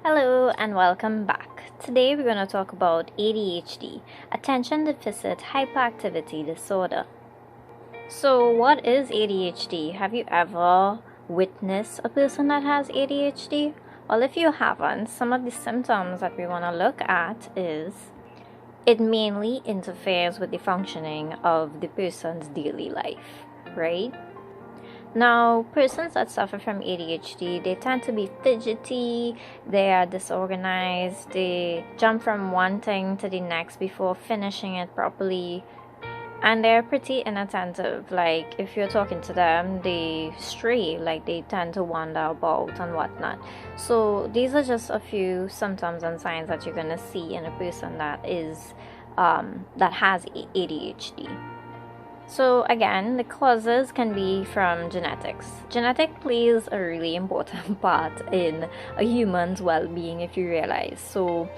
Hello and welcome back. Today we're going to talk about ADHD, Attention Deficit Hyperactivity Disorder. So, what is ADHD? Have you ever witnessed a person that has ADHD? Well, if you haven't, some of the symptoms that we want to look at is it mainly interferes with the functioning of the person's daily life, right? Now, persons that suffer from ADHD, they tend to be fidgety, they are disorganized, they jump from one thing to the next before finishing it properly, and they're pretty inattentive. Like, if you're talking to them, they stray, like they tend to wander about and whatnot. So, these are just a few symptoms and signs that you're gonna see in a person that has ADHD. So again, the causes can be from genetics. Genetic plays a really important part in a human's well-being, if you realize. So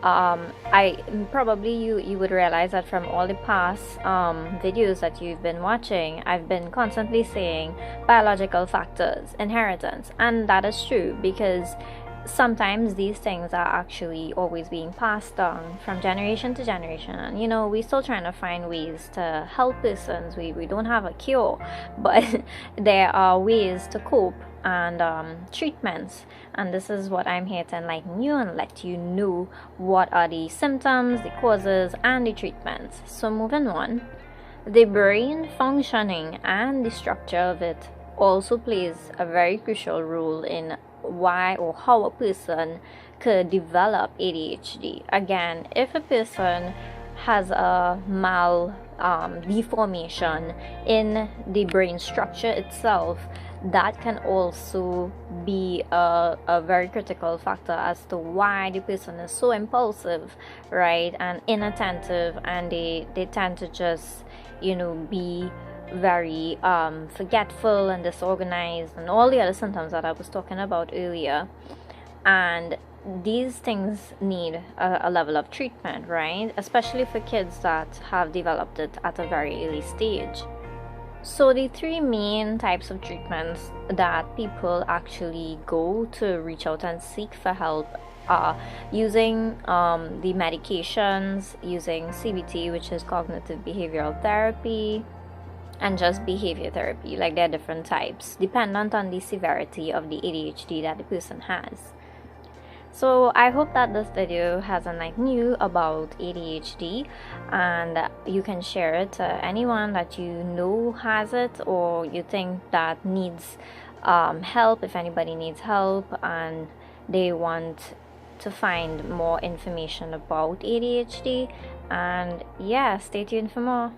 I probably you would realize that from all the past videos that you've been watching, I've been constantly saying biological factors, inheritance, and that is true because sometimes these things are actually always being passed down from generation to generation, and we're still trying to find ways to help persons. We don't have a cure, but there are ways to cope and treatments, and this is what I'm here to enlighten you and let you know what are the symptoms, the causes, and the treatments. So moving on, the brain functioning and the structure of it also plays a very crucial role in why or how a person could develop ADHD. Again, if a person has a deformation in the brain structure itself, that can also be a very critical factor as to why the person is so impulsive, right, and inattentive, and they tend to just be very forgetful and disorganized and all the other symptoms that I was talking about earlier. And these things need a level of treatment, right, especially for kids that have developed it at a very early stage. So the three main types of treatments that people actually go to reach out and seek for help are using the medications, using CBT, which is cognitive behavioral therapy, and just behavior therapy. Like, there are different types dependent on the severity of the ADHD that the person has. So I hope that this video has enlightened you about ADHD, and you can share it to anyone that you know has it or you think that needs help. If anybody needs help and they want to find more information about ADHD, and yeah, stay tuned for more.